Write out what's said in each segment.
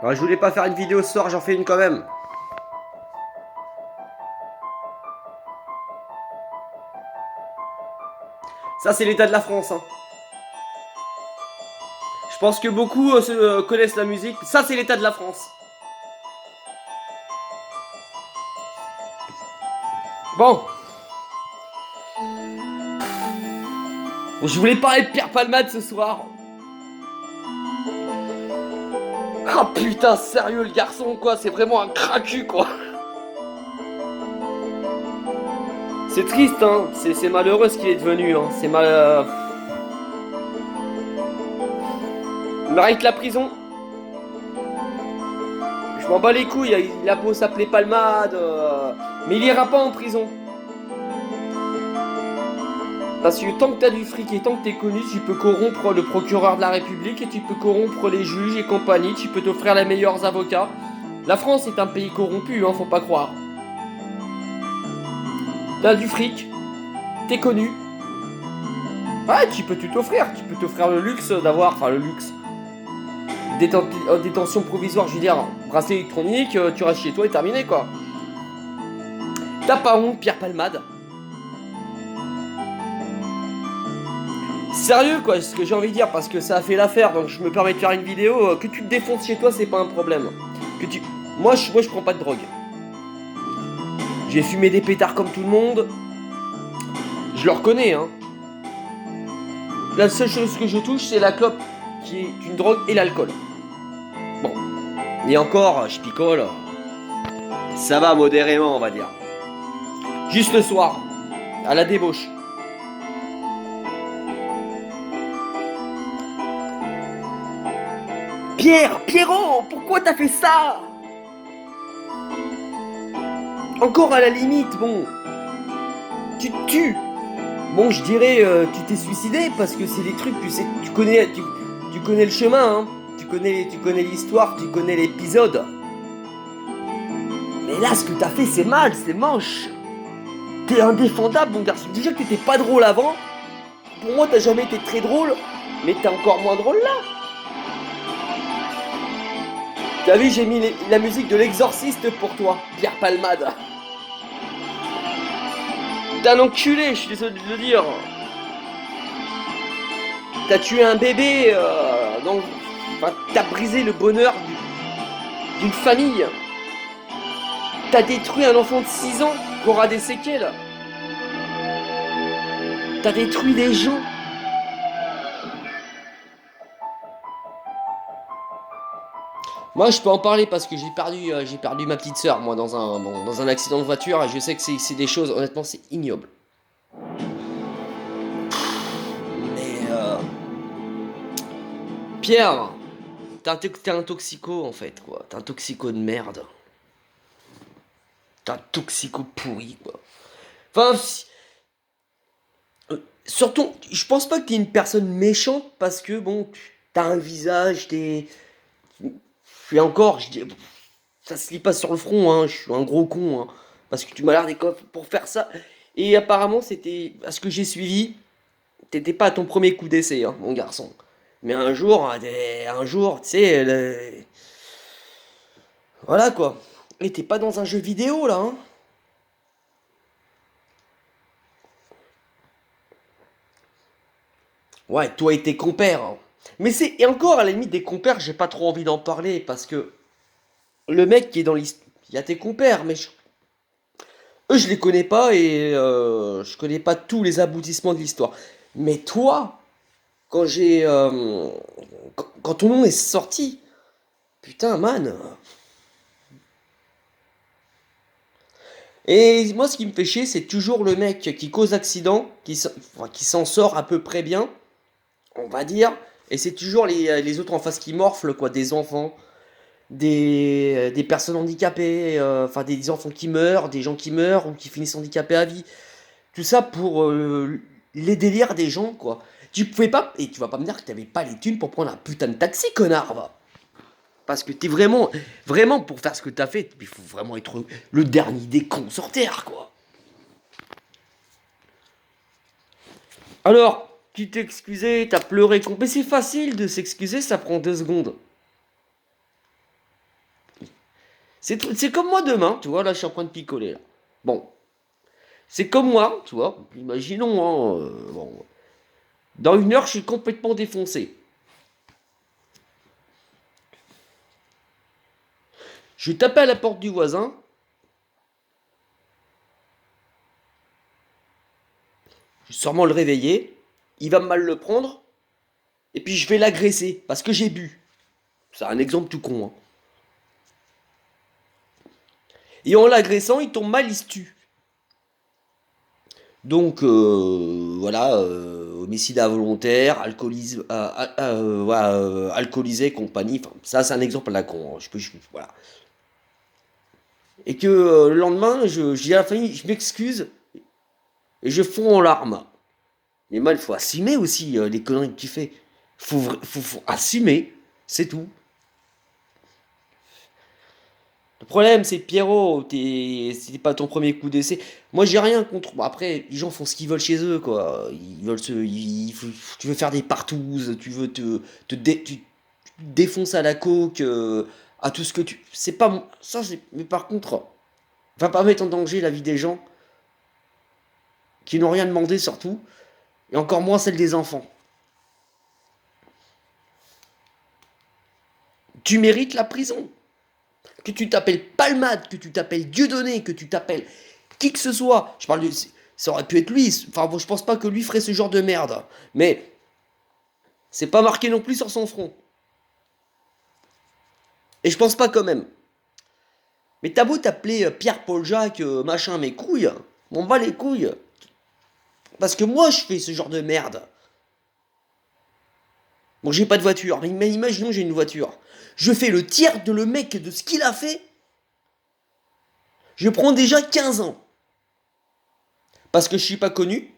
Ouais, je voulais pas faire une vidéo ce soir, j'en fais une quand même. Ça, c'est l'état de la France, hein. Je pense que beaucoup connaissent la musique. Ça, c'est l'état de la France. Bon, je voulais parler de Pierre Palmade ce soir. Ah putain, sérieux, le garçon, quoi. C'est vraiment un cracu, quoi. C'est triste, hein. C'est malheureux ce qu'il est devenu, hein. C'est mal. Il mérite la prison. Je m'en bats les couilles. Il a beau s'appeler Palmade. Mais il ira pas en prison. Parce que tant que t'as du fric et tant que t'es connu, tu peux corrompre le procureur de la République et tu peux corrompre les juges et compagnie, tu peux t'offrir les meilleurs avocats. La France est un pays corrompu, hein, faut pas croire. T'as du fric, t'es connu. Ouais, tu peux tout t'offrir, tu peux t'offrir le luxe d'avoir, enfin le luxe. Détention provisoire, je veux dire, bracelet électronique, tu restes chez toi et terminé quoi. T'as pas honte, Pierre Palmade? Sérieux quoi, c'est ce que j'ai envie de dire, parce que ça a fait l'affaire, donc je me permets de faire une vidéo. Que tu te défonces chez toi, c'est pas un problème. Que tu... moi je prends pas de drogue. J'ai fumé des pétards comme tout le monde. Je le reconnais, hein. La seule chose que je touche, c'est la clope, qui est une drogue, et l'alcool. Bon. Et encore, je picole. Ça va modérément, on va dire. Juste le soir, à la débauche. Pierrot, pourquoi t'as fait ça? Encore à la limite, bon, tu te tues. Bon, je dirais, tu t'es suicidé parce que c'est des trucs, tu connais le chemin, hein. Tu connais l'histoire, tu connais l'épisode. Mais là, ce que t'as fait, c'est mal, c'est moche. T'es indéfendable, mon garçon. Déjà que t'étais pas drôle avant. Pour moi, t'as jamais été très drôle, mais t'es encore moins drôle là. T'as vu, j'ai mis la musique de l'exorciste pour toi, Pierre Palmade. T'es un enculé, je suis désolé de le dire. T'as tué un bébé, enfin, t'as brisé le bonheur d'une famille. T'as détruit un enfant de 6 ans qui aura des séquelles. T'as détruit des gens. Moi, je peux en parler parce que j'ai perdu ma petite sœur, moi, dans un accident de voiture, et je sais que c'est des choses, honnêtement, c'est ignoble. Mais, Pierre, t'es un toxico, en fait, quoi. T'es un toxico de merde. T'es un toxico pourri, quoi. Enfin, surtout, je pense pas que t'es une personne méchante parce que, bon, t'as un visage, et encore, je dis, ça se lit pas sur le front, hein, je suis un gros con, hein, parce que tu m'as l'air des coffres pour faire ça. Et apparemment, c'était, à ce que j'ai suivi, t'étais pas à ton premier coup d'essai, hein, mon garçon. Mais un jour, tu sais, voilà quoi. Et t'es pas dans un jeu vidéo là, hein. Ouais, toi et tes compères, hein. Mais et encore à la limite des compères, j'ai pas trop envie d'en parler parce que le mec qui est dans l'histoire, il y a tes compères, mais eux je les connais pas et je connais pas tous les aboutissements de l'histoire. Mais toi, quand quand ton nom est sorti, putain man. Et moi ce qui me fait chier, c'est toujours le mec qui cause accident, enfin, qui s'en sort à peu près bien, on va dire. Et c'est toujours les autres en face qui morflent, quoi, des enfants, des personnes handicapées, enfin des enfants qui meurent, des gens qui meurent ou qui finissent handicapés à vie. Tout ça pour les délires des gens, quoi. Tu pouvais pas, et tu vas pas me dire que t'avais pas les thunes pour prendre un putain de taxi, connard, va. Parce que t'es vraiment, pour faire ce que t'as fait, il faut vraiment être le dernier des cons sur Terre, quoi. Alors, tu t'es excusé, t'as pleuré, mais c'est facile de s'excuser, ça prend 2 secondes. C'est comme moi demain, tu vois, là je suis en train de picoler là. Bon, c'est comme moi, tu vois, imaginons, hein, bon, dans 1 heure je suis complètement défoncé. Je vais taper à la porte du voisin, je vais sûrement le réveiller, il va mal le prendre, et puis je vais l'agresser, parce que j'ai bu. C'est un exemple tout con, hein. Et en l'agressant, il tombe mal, il se tue. Donc voilà, homicide involontaire, voilà, alcoolisé, compagnie. Enfin, ça c'est un exemple à la con, hein. Voilà. Et que le lendemain, je dis à la famille, je m'excuse et je fonds en larmes. Mais mal, il faut assumer aussi les conneries que tu fais. Faut assumer, c'est tout. Le problème, c'est Pierrot, c'était pas ton premier coup d'essai. Moi, j'ai rien contre. Bon, après, les gens font ce qu'ils veulent chez eux, quoi. Ils veulent tu veux faire des partouzes, tu veux tu te défonces à la coke, à tout ce que tu. C'est pas. Ça, c'est. Mais par contre, va pas mettre en danger la vie des gens qui n'ont rien demandé, surtout. Et encore moins celle des enfants. Tu mérites la prison. Que tu t'appelles Palmade, que tu t'appelles Dieudonné, que tu t'appelles qui que ce soit. Je parle de. Ça aurait pu être lui. Enfin, bon, je pense pas que lui ferait ce genre de merde. Mais c'est pas marqué non plus sur son front. Et je pense pas quand même. Mais t'as beau t'appeler Pierre-Paul Jacques, machin, mes couilles. On bat les couilles. Parce que moi, je fais ce genre de merde. Bon, j'ai pas de voiture. Mais imaginons j'ai une voiture. Je fais le tiers de le mec de ce qu'il a fait. Je prends déjà 15 ans. Parce que je suis pas connu.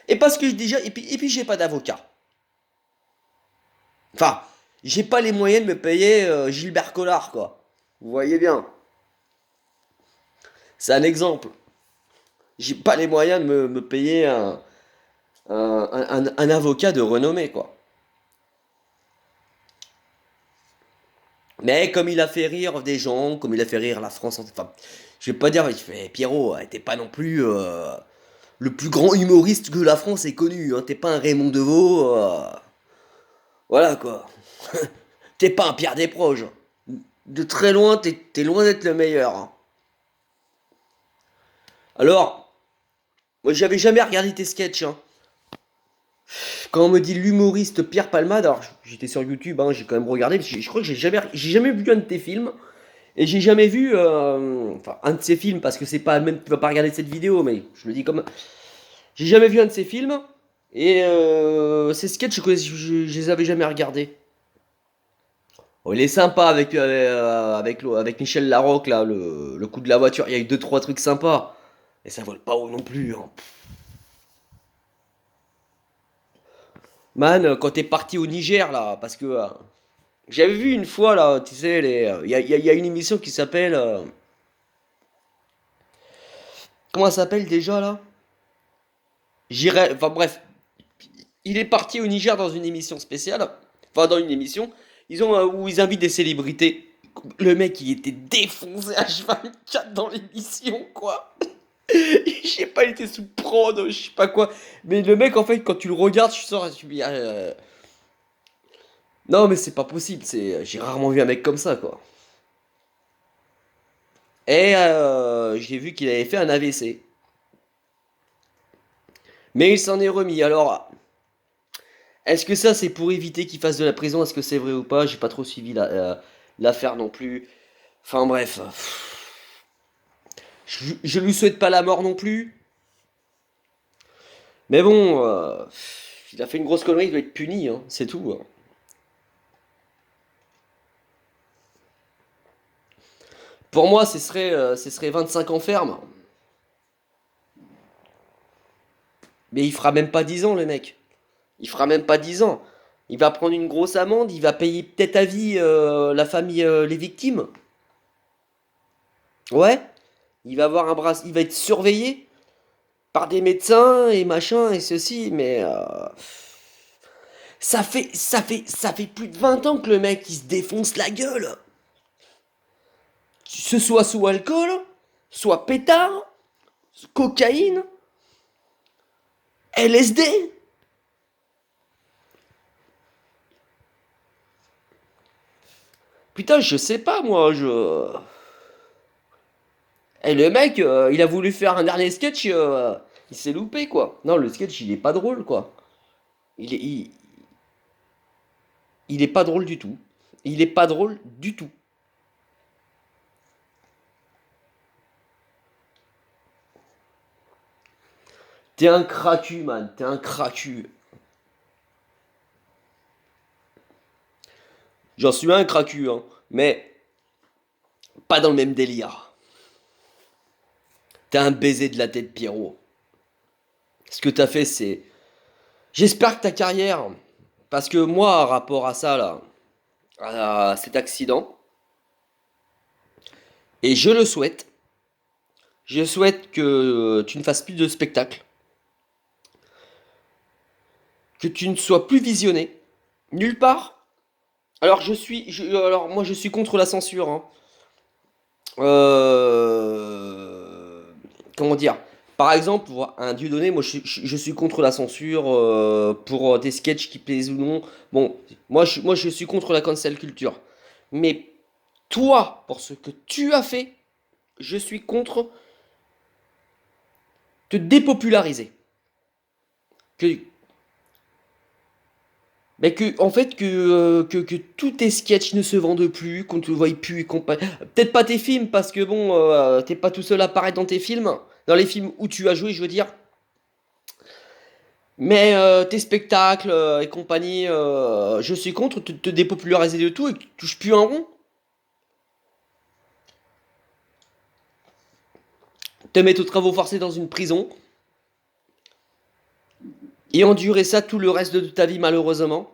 Et parce que déjà. Et puis j'ai pas d'avocat. Enfin, j'ai pas les moyens de me payer Gilbert Collard, quoi. Vous voyez bien. C'est un exemple. J'ai pas les moyens de me payer un avocat de renommée, quoi. Mais comme il a fait rire des gens, comme il a fait rire la France, enfin, je vais pas dire, il fait Pierrot, t'es pas non plus le plus grand humoriste que la France ait connu, hein. T'es pas un Raymond Devos, voilà quoi. T'es pas un Pierre Desproges. De très loin, t'es loin d'être le meilleur, hein. Alors, moi j'avais jamais regardé tes sketchs, hein. Quand on me dit l'humoriste Pierre Palmade, alors j'étais sur YouTube, hein, j'ai quand même regardé, parce que je crois que j'ai jamais vu un de tes films, et j'ai jamais vu, enfin un de ses films, parce que c'est pas même, tu vas pas regarder cette vidéo, mais je le dis comme, j'ai jamais vu un de ses films, et ces sketchs, je les avais jamais regardés. Oh, il est sympa avec Michel Larocque, là, le coup de la voiture, il y a eu deux, trois trucs sympas, et ça vole pas haut non plus, hein. Man, quand t'es parti au Niger, là, parce que j'avais vu une fois, là, tu sais, il y a une émission qui s'appelle. Comment ça s'appelle déjà, là? J'irai. Enfin, bref. Il est parti au Niger dans une émission spéciale. Enfin, dans une émission. Où ils invitent des célébrités. Le mec, il était défoncé H24 dans l'émission, quoi. Je sais pas, il était sous prod, je sais pas quoi. Mais le mec, en fait, quand tu le regardes, je sors, je me dis, non, mais c'est pas possible. J'ai rarement vu un mec comme ça, quoi. Et j'ai vu qu'il avait fait un AVC. Mais il s'en est remis. Alors, est-ce que ça c'est pour éviter qu'il fasse de la prison? Est-ce que c'est vrai ou pas? J'ai pas trop suivi l'affaire non plus. Enfin bref. Je lui souhaite pas la mort non plus. Mais bon, il a fait une grosse connerie, il doit être puni, hein, c'est tout, hein. Pour moi, ce serait 25 ans ferme. Mais il fera même pas 10 ans, le mec. Il fera même pas 10 ans. Il va prendre une grosse amende, il va payer peut-être à vie la famille, les victimes. Ouais, il va être surveillé par des médecins et machin et ceci, mais ça fait plus de 20 ans que le mec il se défonce la gueule. ce soit sous alcool, soit pétard, cocaïne, LSD. Putain, je sais pas moi, je. Et le mec, il a voulu faire un dernier sketch, il s'est loupé quoi. Non, le sketch, il est pas drôle quoi. Il est, il est pas drôle du tout. Il est pas drôle du tout. T'es un cracu, man. T'es un cracu. J'en suis un cracu, hein. Mais pas dans le même délire. T'es un baiser de la tête, Pierrot. Ce que t'as fait, c'est. J'espère que ta carrière. Parce que moi, rapport à ça, là, à cet accident, et je souhaite que tu ne fasses plus de spectacle, que tu ne sois plus visionné, nulle part. Alors, alors moi, je suis contre la censure, hein. Euh, comment dire? Par exemple, pour un Dieudonné, moi je suis contre la censure pour des sketchs qui plaisent ou non. Bon, moi je suis contre la cancel culture. Mais toi, pour ce que tu as fait, je suis contre te dépopulariser. Que, en fait, que tous tes sketchs ne se vendent plus, qu'on te voie plus, peut-être pas tes films, parce que bon, t'es pas tout seul à apparaître dans tes films, dans les films où tu as joué, je veux dire. Mais tes spectacles et compagnie, je suis contre te dépopulariser de tout et que tu touches plus un rond. Te mettre aux travaux forcés dans une prison et endurer ça tout le reste de ta vie malheureusement.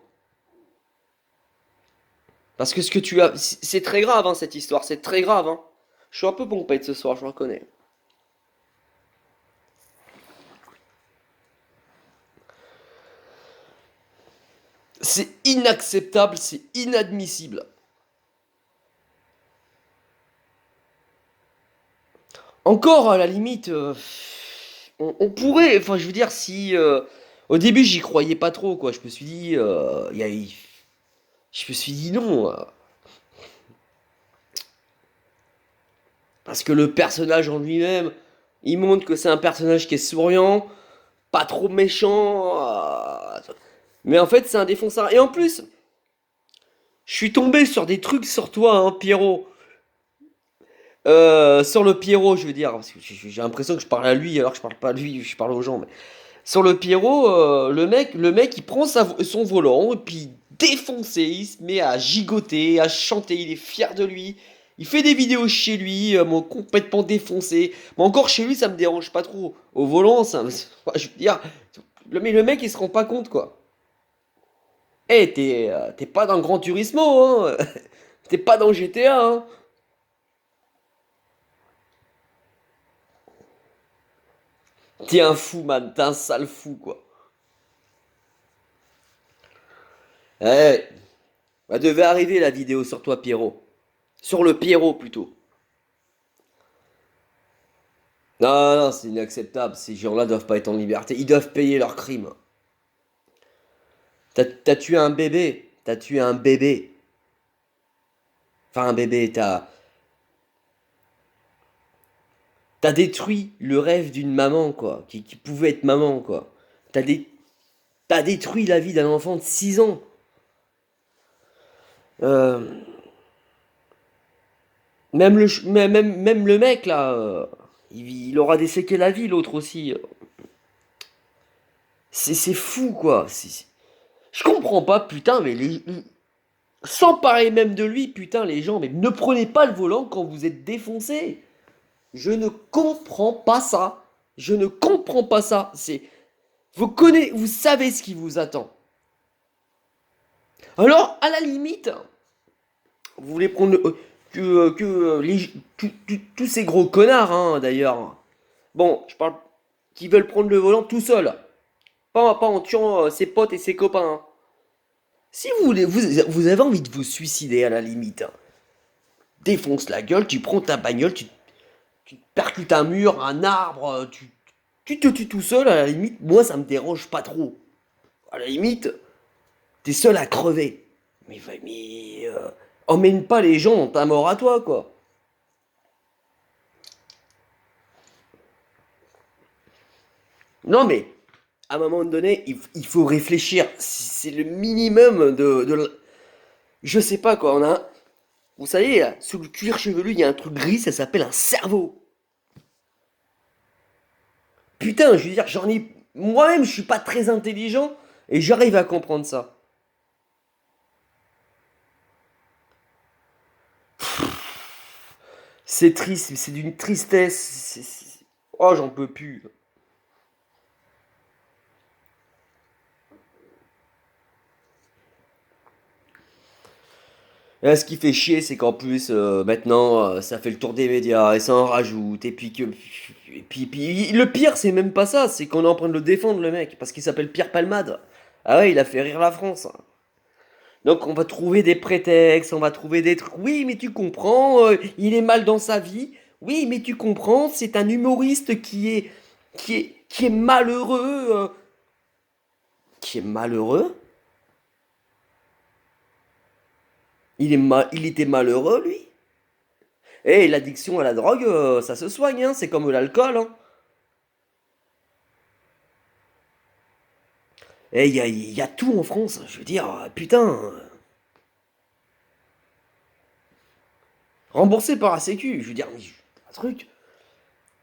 Parce que ce que tu as, c'est très grave hein, cette histoire, c'est très grave. Hein. Je suis un peu pompette ce soir, je reconnais. C'est inacceptable, c'est inadmissible. Encore à la limite, on pourrait, enfin je veux dire si au début j'y croyais pas trop quoi, je me suis dit, je me suis dit non, parce que le personnage en lui-même, il montre que c'est un personnage qui est souriant, pas trop méchant, mais en fait c'est un défonceur. Et en plus, je suis tombé sur des trucs sur toi, hein, Pierrot. Sur le Pierrot, je veux dire, parce que j'ai l'impression que je parle à lui alors que je parle pas à lui, je parle aux gens. Mais sur le Pierrot, le mec, il prend son volant et puis défoncé, il se met à gigoter, à chanter, il est fier de lui. Il fait des vidéos chez lui, moi, complètement défoncé. Mais encore chez lui, ça me dérange pas trop. Au volant, je veux dire, mais le mec, il se rend pas compte, quoi. Eh, t'es pas dans le Grand Turismo, hein. T'es pas dans GTA, hein. T'es un fou, man. T'es un sale fou, quoi. Eh, bah, devait arriver la vidéo sur toi, Pierrot. Sur le Pierrot, plutôt. Non, non, c'est inacceptable. Ces gens-là doivent pas être en liberté. Ils doivent payer leurs crimes. T'as tué un bébé. T'as tué un bébé. Enfin, un bébé, t'as détruit le rêve d'une maman, quoi. Qui pouvait être maman, quoi. T'as dé- t'as détruit la vie d'un enfant de 6 ans. Euh, même le mec, là, il aura des séquelles à vie, l'autre aussi. C'est fou, quoi. Je comprends pas, putain, mais sans parler même de lui, putain, les gens, mais ne prenez pas le volant quand vous êtes défoncé. Je ne comprends pas ça. Je ne comprends pas ça. Vous savez ce qui vous attend. Alors, à la limite, vous voulez prendre tous ces gros connards, hein, d'ailleurs. Bon, je parle qui veulent prendre le volant tout seuls, pas en tuant ses potes et ses copains. Hein. Si vous voulez, vous avez envie de vous suicider à la limite. Hein. défonces la gueule, tu prends ta bagnole, tu percutes un mur, un arbre, tu te tues tout seul, à la limite, moi ça me dérange pas trop. À la limite, t'es seul à crever. Mais emmène pas les gens dans ta mort à toi, quoi. Non, mais à un moment donné, il faut réfléchir. C'est le minimum je sais pas quoi, on a. Vous savez, là, sous le cuir chevelu, il y a un truc gris, ça s'appelle un cerveau. Putain, je veux dire, j'en ai. Moi-même, je suis pas très intelligent et j'arrive à comprendre ça. C'est triste, c'est d'une tristesse. Oh, j'en peux plus. Et là, ce qui fait chier, c'est qu'en plus, maintenant, ça fait le tour des médias et ça en rajoute. Et puis, le pire, c'est même pas ça, c'est qu'on est en train de le défendre, le mec, parce qu'il s'appelle Pierre Palmade. Ah ouais, il a fait rire la France. Donc, on va trouver des prétextes, on va trouver des trucs. Oui, mais tu comprends, il est mal dans sa vie. Oui, mais tu comprends, c'est un humoriste qui est malheureux. Qui est malheureux? Il était malheureux, lui? Eh, l'addiction à la drogue, ça se soigne, hein, c'est comme l'alcool, hein. Eh, il y a tout en France, je veux dire, putain, remboursé par la Sécu, je veux dire, mais, un truc,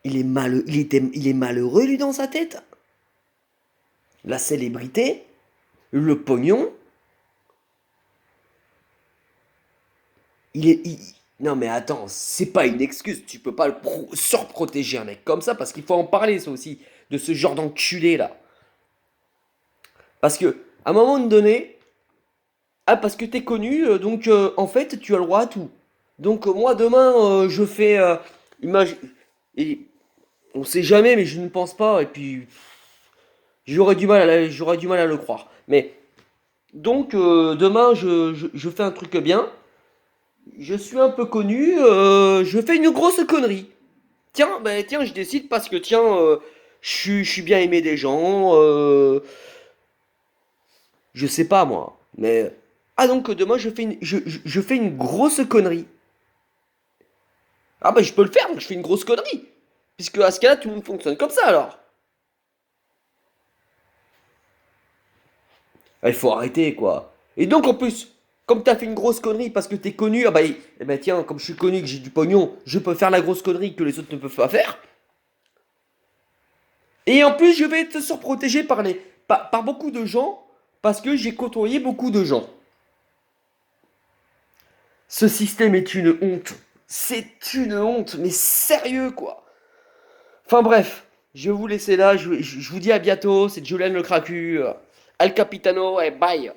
il est malheureux, lui, dans sa tête. La célébrité, le pognon, non mais attends, c'est pas une excuse, tu peux pas surprotéger un mec comme ça, parce qu'il faut en parler, ça aussi, de ce genre d'enculé, là. Parce que, à un moment donné, ah, parce que t'es connu, donc en fait, tu as le droit à tout. Donc moi, demain, je fais... et on sait jamais, mais je ne pense pas, et puis j'aurais du mal à le croire. Mais donc, demain, je fais un truc bien, je suis un peu connu, je fais une grosse connerie. Tiens, ben tiens, je décide parce que tiens, je suis bien aimé des gens, je sais pas moi, mais... Ah donc demain je fais une grosse connerie. Ah bah je peux le faire, donc je fais une grosse connerie. Puisque à ce cas-là, tout le monde fonctionne comme ça alors. Ah, il faut arrêter quoi. Et donc en plus, comme t'as fait une grosse connerie parce que t'es connu, ah bah eh ben tiens, comme je suis connu, que j'ai du pognon, je peux faire la grosse connerie que les autres ne peuvent pas faire. Et en plus, je vais être surprotégé par beaucoup de gens parce que j'ai côtoyé beaucoup de gens. Ce système est une honte. C'est une honte, mais sérieux quoi. Enfin bref, je vais vous laisser là, je vous dis à bientôt, c'est Julien le Cracu, Al Capitano et bye.